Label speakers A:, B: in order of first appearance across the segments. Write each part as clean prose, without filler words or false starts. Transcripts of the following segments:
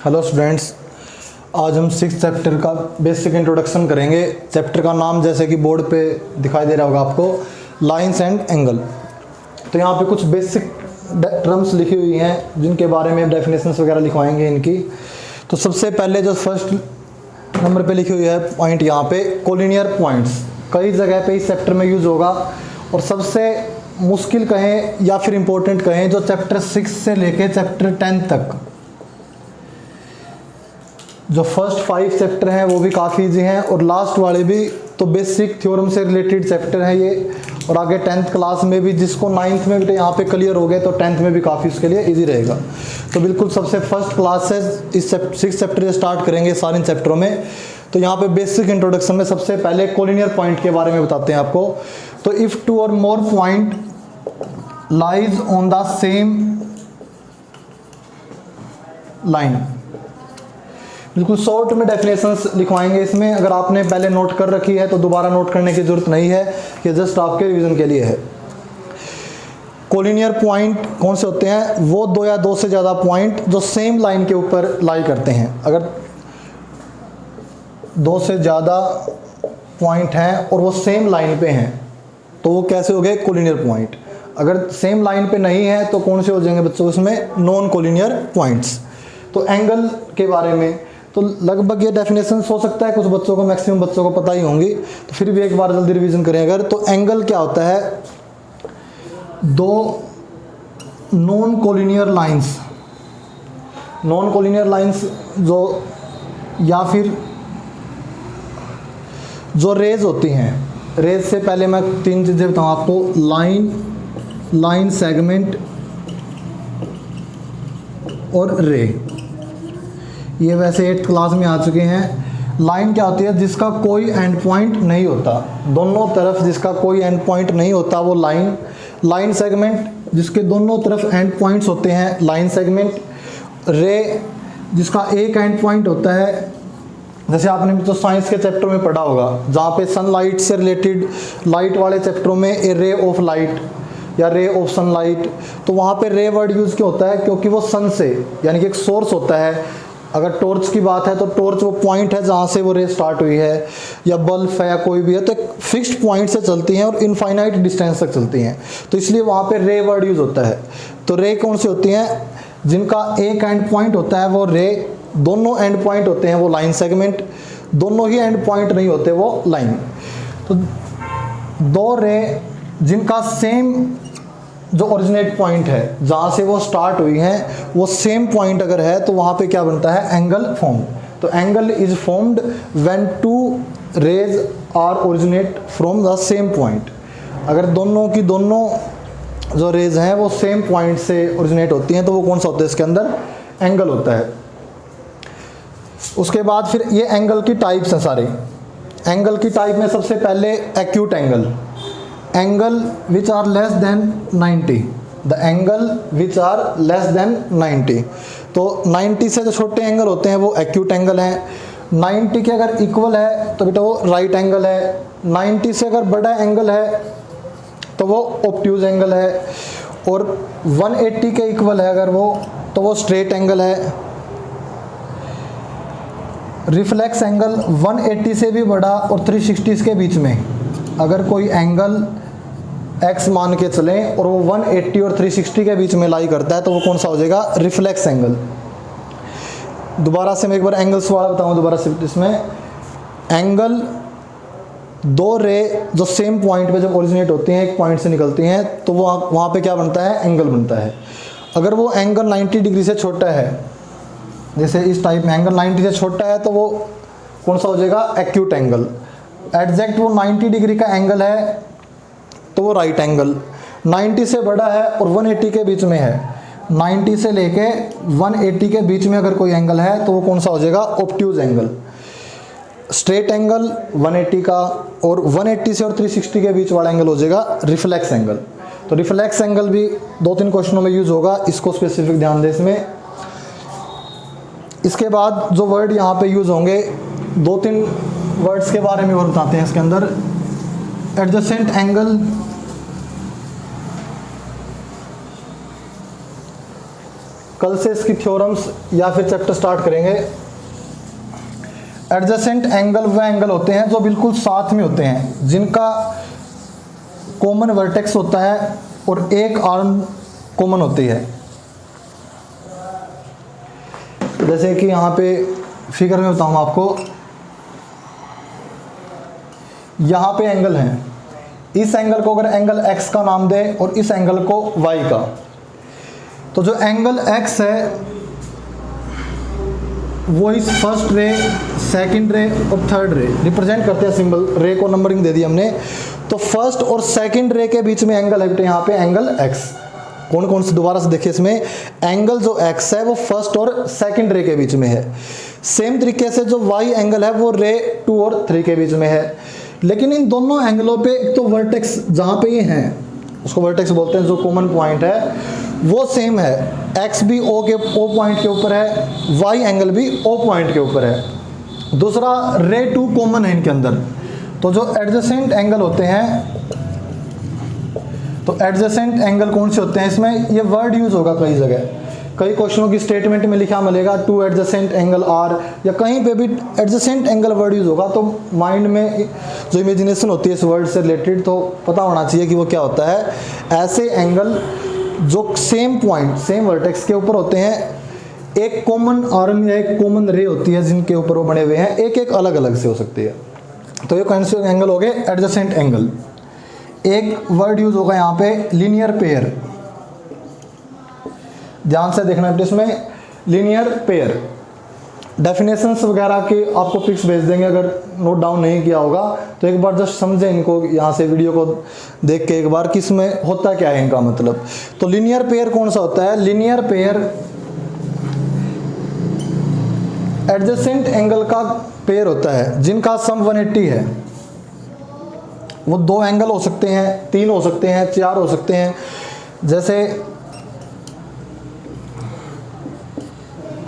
A: Hello students, आज हम 6th chapter का बेसिक इंट्रोडक्शन करेंगे। चैप्टर का नाम जैसे कि बोर्ड पे दिखाई दे रहा होगा आपको, लाइंस एंड एंगल। तो यहाँ पे कुछ बेसिक टर्म्स लिखी हुई हैं जिनके बारे में डेफिनेशंस वगैरह लिखवाएंगे इनकी। तो सबसे पहले जो फर्स्ट नंबर पे लिखी हुई है पॉइंट, यहाँ पे कोलिनियर पॉइंट्स कई जगह पे इस चैप्टर में यूज़ होगा, और सबसे मुश्किल कहें या फिर इम्पोर्टेंट कहें जो चैप्टर 6 से लेके चैप्टर 10 तक जो फर्स्ट 5 चैप्टर हैं वो भी काफ़ी ईजी हैं, और लास्ट वाले भी तो बेसिक थ्योरम से रिलेटेड चैप्टर है ये। और आगे 10th क्लास में भी जिसको 9th में भी यहाँ पे क्लियर हो गए तो 10th में भी काफ़ी उसके लिए इजी रहेगा। तो बिल्कुल सबसे फर्स्ट क्लास से इस 6 चैप्टर से स्टार्ट करेंगे सारे चैप्टरों में। तो यहाँ पे बेसिक इंट्रोडक्शन में सबसे पहले कोलिनियर पॉइंट के बारे में बताते हैं आपको। तो इफ़ 2 और more point lies on the same line, बिल्कुल शॉर्ट में डेफिनेशंस लिखवाएंगे इसमें। अगर आपने पहले नोट कर रखी है तो दोबारा नोट करने की जरूरत नहीं है, ये जस्ट आपके रिवीजन के लिए है। कोलिनियर पॉइंट कौन से होते हैं? वो 2 या 2 से ज़्यादा पॉइंट जो सेम लाइन के ऊपर लाई करते हैं। अगर 2 से ज़्यादा पॉइंट हैं और वो सेम लाइन पे हैं तो वो कैसे हो गए? Collinear point. अगर सेम लाइन पे नहीं है तो कौन से हो जाएंगे बच्चों? उसमें नॉन कोलिनियर पॉइंट्स। तो एंगल के बारे में तो लगभग ये डेफिनेशन हो सकता है कुछ बच्चों को, मैक्सिमम बच्चों को पता ही होंगी, तो फिर भी एक बार जल्दी रिवीजन करें अगर। तो एंगल क्या होता है? 2 non collinear lines, non collinear lines जो या फिर जो रेज होती हैं। रेज से पहले मैं 3 चीज़ें बताऊँ आपको, लाइन, सेगमेंट और रे। ये वैसे 8th क्लास में आ चुके हैं। लाइन क्या होती है? जिसका कोई एंड पॉइंट नहीं होता, दोनों तरफ जिसका कोई एंड पॉइंट नहीं होता वो लाइन। लाइन सेगमेंट जिसके दोनों तरफ एंड पॉइंट्स होते हैं, लाइन सेगमेंट। रे जिसका एक एंड पॉइंट होता है, जैसे आपने तो साइंस के चैप्टर में पढ़ा होगा जहाँ पे सनलाइट से रिलेटेड, लाइट वाले चैप्टरों में ए रे ऑफ लाइट या रे ऑफ सनलाइट, तो वहाँ पे रे वर्ड यूज़ क्यों होता है? क्योंकि वो सन से, यानी कि एक सोर्स होता है। अगर टॉर्च की बात है तो टॉर्च वो पॉइंट है जहाँ से वो रे स्टार्ट हुई है, या बल्ब है या कोई भी है, तो एक फिक्स्ड पॉइंट से चलती हैं और इनफाइनाइट डिस्टेंस तक चलती हैं, तो इसलिए वहाँ पे रे वर्ड यूज़ होता है। तो रे कौन सी होती हैं? जिनका एक एंड पॉइंट होता है वो रे, दोनों एंड पॉइंट होते हैं वो लाइन सेगमेंट, दोनों ही एंड पॉइंट नहीं होते वो लाइन। तो 2 रे जिनका सेम जो ओरिजिनेट पॉइंट है जहाँ से वो स्टार्ट हुई हैं वो सेम पॉइंट अगर है तो वहाँ पे क्या बनता है? Angle form. तो angle is formed when 2 rays are originate from the same point. अगर दोनों की दोनों जो रेज हैं वो सेम पॉइंट से ओरिजिनेट होती हैं तो वो कौन सा होता है? इसके अंदर एंगल होता है। उसके बाद फिर ये एंगल की टाइप्स हैं सारे। एंगल की टाइप में सबसे पहले acute angle, angle which are less than 90, the angle which are less than 90। तो 90 से जो छोटे एंगल होते हैं वो एक्यूट एंगल हैं। 90 के अगर इक्वल है तो बेटा वो राइट एंगल है। 90 से अगर बड़ा एंगल है तो वो ऑब्ट्यूज एंगल है। और 180 के इक्वल है अगर वो, तो वो स्ट्रेट एंगल है। रिफ्लेक्स एंगल 180 से भी बड़ा और 360 के बीच में अगर कोई एंगल x मान के चलें और वो 180 और 360 के बीच में लाई करता है तो वो कौन सा हो जाएगा? Reflex angle. दोबारा से मैं एक बार एंगल्स वाला बताऊँ दोबारा से। इसमें एंगल 2 रे जो सेम पॉइंट पे जब ओरिजिनेट होती हैं, एक पॉइंट से निकलती हैं, तो वो वहाँ पे क्या बनता है? एंगल बनता है। अगर वो एंगल 90 डिग्री से छोटा है, जैसे इस टाइप में एंगल 90 से छोटा है तो वो कौन सा हो जाएगा? Acute angle. एग्जैक्ट वो 90 डिग्री का एंगल है तो वो राइट एंगल। 90 से बड़ा है और 180 के बीच में है, 90 से लेके 180 के बीच में अगर कोई एंगल है तो वो कौन सा हो जाएगा? Obtuse angle. स्ट्रेट एंगल 180 का, और 180 से और 360 के बीच वाला एंगल हो जाएगा रिफ्लेक्स एंगल। तो रिफ्लेक्स एंगल भी 2-3 क्वेश्चनों में यूज़ होगा, इसको स्पेसिफिक ध्यान दें इसमें। इसके बाद जो वर्ड यहाँ पे यूज़ होंगे, 2-3 वर्ड्स के बारे में और बताते हैं इसके अंदर। एडजेसेंट एंगल, कल से इसकी थ्योरम्स या फिर चैप्टर स्टार्ट करेंगे। एडजेसेंट एंगल वह एंगल होते हैं जो बिल्कुल साथ में होते हैं, जिनका कॉमन वर्टेक्स होता है और एक आर्म कॉमन होती है। जैसे कि यहाँ पे फिगर में बताऊँ आपको, यहाँ पे एंगल है, इस एंगल को अगर एंगल x का नाम दें और इस एंगल को y का, तो जो एंगल x है वो इस फर्स्ट रे, सेकंड रे और थर्ड रे रिप्रेजेंट करते हैं। सिंबल रे को नंबरिंग दे दी हमने, तो फर्स्ट और सेकंड रे के बीच में एंगल है यहाँ पे एंगल x। कौन कौन से, दोबारा से देखिए, इसमें एंगल जो x है वो फर्स्ट और सेकंड रे के बीच में है। सेम तरीके से जो y एंगल है वो रे 2 और 3 के बीच में है। लेकिन इन दोनों एंगलों पे एक तो वर्टेक्स जहाँ पे ये हैं उसको वर्टेक्स बोलते हैं, जो कॉमन पॉइंट है वो सेम है। x भी O पॉइंट के ऊपर है, y एंगल भी O पॉइंट के ऊपर है। दूसरा रे 2 कॉमन है इनके अंदर। तो जो एडजेसेंट एंगल होते हैं, तो एडजेसेंट एंगल कौन से होते हैं, इसमें ये वर्ड यूज होगा कई जगह, कई क्वेश्चनों की स्टेटमेंट में लिखा मिलेगा टू एडजेसेंट एंगल आर, या कहीं पे भी एडजेसेंट एंगल वर्ड यूज होगा। तो माइंड में जो इमेजिनेशन होती है इस वर्ड से रिलेटेड तो पता होना चाहिए कि वो क्या होता है। ऐसे एंगल जो सेम पॉइंट, सेम वर्टेक्स के ऊपर होते हैं, एक कॉमन आर्म या एक कॉमन रे होती है जिनके ऊपर वो बने हुए हैं, एक एक अलग अलग से हो सकती है। तो ये कौन से एंगल हो गए, एडजेसेंट एंगल। एक वर्ड यूज होगा यहाँ पे लीनियर पेयर, ध्यान से देखना है इसमें, लीनियर पेयर। डेफिनेशंस वगैरह के आपको पिक्स भेज देंगे, अगर नोट डाउन नहीं किया होगा तो एक बार जस्ट समझें इनको, यहाँ से वीडियो को देख के एक बार कि इसमें होता क्या है इनका मतलब। तो लीनियर पेयर कौन सा होता है, लीनियर पेयर एडजेसेंट एंगल का पेयर होता है जिनका सम 180 है। वो 2 एंगल हो सकते हैं, 3 हो सकते हैं, 4 हो सकते हैं। जैसे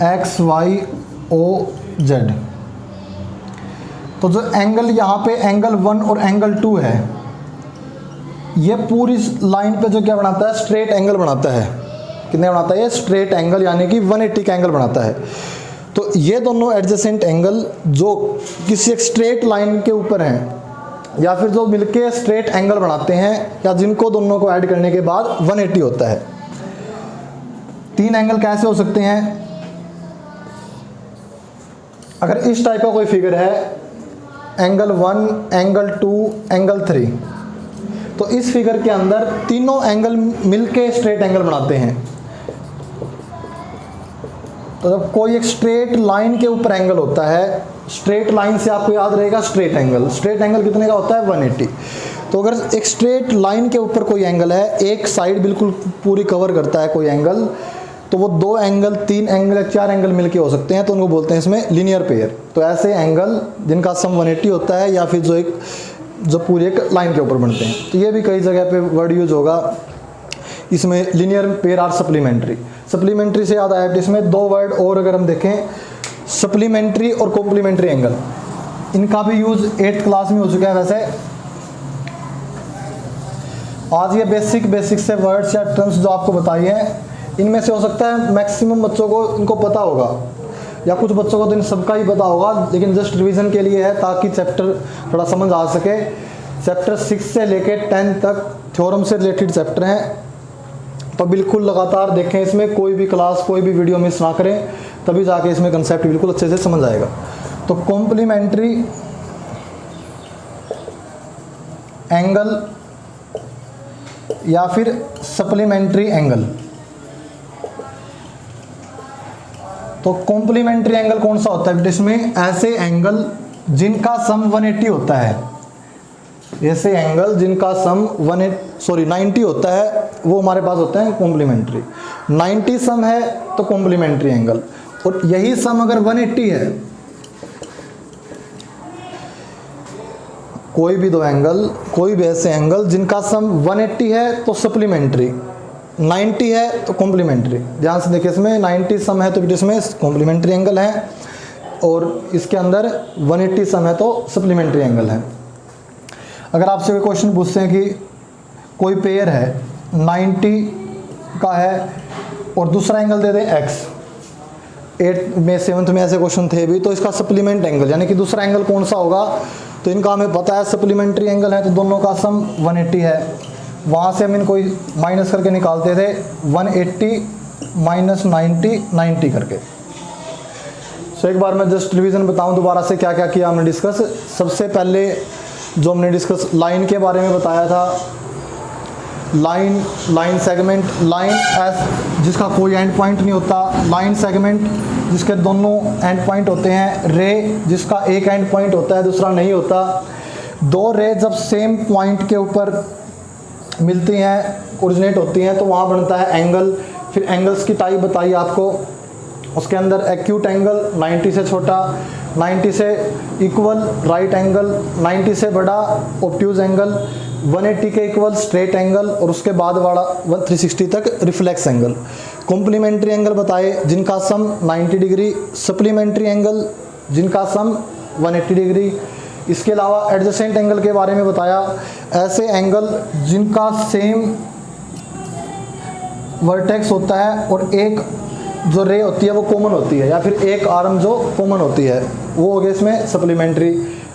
A: x y o z, तो जो एंगल यहाँ पे एंगल 1 और एंगल 2 है, ये पूरी लाइन पे जो क्या बनाता है, स्ट्रेट एंगल बनाता है। कितने बनाता है ये, स्ट्रेट एंगल, यानी कि 180 का एंगल बनाता है। तो ये दोनों एडजेसेंट एंगल जो किसी एक स्ट्रेट लाइन के ऊपर हैं, या फिर जो मिलके स्ट्रेट एंगल बनाते हैं, या जिनको दोनों को ऐड करने के बाद 180 होता है। 3 एंगल कैसे हो सकते हैं, अगर इस टाइप का कोई फिगर है, एंगल 1, एंगल 2, एंगल 3, तो इस फिगर के अंदर तीनों एंगल मिलके स्ट्रेट एंगल बनाते हैं। तो जब कोई एक स्ट्रेट लाइन के ऊपर एंगल होता है, स्ट्रेट लाइन से आपको याद रहेगा स्ट्रेट एंगल, स्ट्रेट एंगल कितने का होता है, 180। तो अगर एक स्ट्रेट लाइन के ऊपर कोई एंगल है, एक साइड बिल्कुल पूरी कवर करता है कोई एंगल, तो वो 2 एंगल, 3 एंगल, 4 एंगल मिलके हो सकते हैं, तो उनको बोलते हैं इसमें लीनियर पेयर। तो ऐसे एंगल जिनका सम 180 होता है, या फिर जो पूरी एक लाइन के ऊपर बनते हैं। तो ये भी कई जगह पे वर्ड यूज होगा इसमें, linear pair are supplementary. Supplementary से याद आया इसमें 2 वर्ड और अगर हम देखें, सप्लीमेंट्री और कॉम्प्लीमेंट्री एंगल, इनका भी यूज 8th क्लास में हो चुका है। वैसे आज ये बेसिक से वर्ड्स या टर्म्स जो आपको बताई हैं, इनमें से हो सकता है मैक्सिमम बच्चों को इनको पता होगा, या कुछ बच्चों को तो इन सबका ही पता होगा, लेकिन जस्ट रिवीजन के लिए है ताकि चैप्टर थोड़ा समझ आ सके। चैप्टर 6 से लेके 10 तक थ्योरम से रिलेटेड चैप्टर हैं, तो बिल्कुल लगातार देखें, इसमें कोई भी क्लास, कोई भी वीडियो मिस ना करें, तभी जाके इसमें कंसेप्ट बिल्कुल अच्छे से समझ आएगा। तो कॉम्प्लीमेंट्री एंगल या फिर सप्लीमेंट्री एंगल, तो कॉम्प्लीमेंट्री एंगल कौन सा होता है, इसमें ऐसे एंगल जिनका सम 180 होता है, ऐसे एंगल जिनका सम 90 होता है, वो हमारे पास होता है कॉम्प्लीमेंट्री। 90 सम है तो कॉम्प्लीमेंट्री एंगल, और यही सम अगर 180 है, कोई भी 2 एंगल, कोई भी ऐसे एंगल जिनका सम 180 है तो सप्लीमेंट्री, 90 है तो कॉम्प्लीमेंट्री। ध्यान से देखिए, इसमें 90 सम है तो इसमें कॉम्प्लीमेंट्री एंगल है, और इसके अंदर 180 सम है तो सप्लीमेंट्री एंगल है। अगर आपसे कोई क्वेश्चन पूछते हैं कि कोई पेयर है 90 का है और दूसरा एंगल दे दें x। 8th में 7th में ऐसे क्वेश्चन थे भी, तो इसका सप्लीमेंट एंगल यानी कि दूसरा एंगल कौन सा होगा, तो इनका हमें पता है सप्लीमेंट्री एंगल है, तो दोनों का सम 180 है। वहाँ से हम इनको माइनस करके निकालते थे 180 माइनस 90 90 करके। सो एक बार मैं जस्ट रिवीजन बताऊं दोबारा से क्या क्या किया हमने डिस्कस। सबसे पहले जो हमने डिस्कस लाइन के बारे में बताया था, लाइन सेगमेंट, लाइन एस जिसका कोई एंड पॉइंट नहीं होता, लाइन सेगमेंट जिसके दोनों एंड पॉइंट होते हैं, रे जिसका एक एंड पॉइंट होता है दूसरा नहीं होता। दो रे जब सेम पॉइंट के ऊपर मिलती हैं, ओरिजिनेट होती हैं, तो वहाँ बनता है एंगल। फिर एंगल्स की टाइप बताई आपको, उसके अंदर एक्यूट एंगल 90 से छोटा, 90 से इक्वल राइट एंगल, 90 से बड़ा ऑब्ट्यूज एंगल, 180 के इक्वल स्ट्रेट एंगल, और उसके बाद वाला 360 तक रिफ्लेक्स एंगल। कॉम्प्लीमेंट्री एंगल बताए जिनका सम 90 डिग्री, सप्लीमेंट्री एंगल जिनका सम 180 डिग्री। इसके अलावा एडजेसेंट एंगल के बारे में बताया, ऐसे एंगल जिनका सेम वर्टेक्स होता है और एक जो रे होती है वो कॉमन होती है, या फिर एक आर्म जो कॉमन होती है, वो हो गया इसमें सप्लीमेंट्री।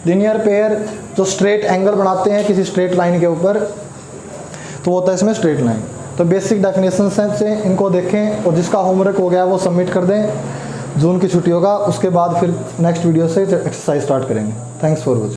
A: लीनियर पेयर जो स्ट्रेट एंगल बनाते हैं किसी स्ट्रेट लाइन के ऊपर, तो वो होता है इसमें स्ट्रेट लाइन। तो बेसिक डेफिनेशन से इनको देखें, और जिसका होमवर्क हो गया वो सबमिट कर दें। जून की छुट्टी होगा, उसके बाद फिर नेक्स्ट वीडियो से एक्सरसाइज स्टार्ट करेंगे। Thanks for watching.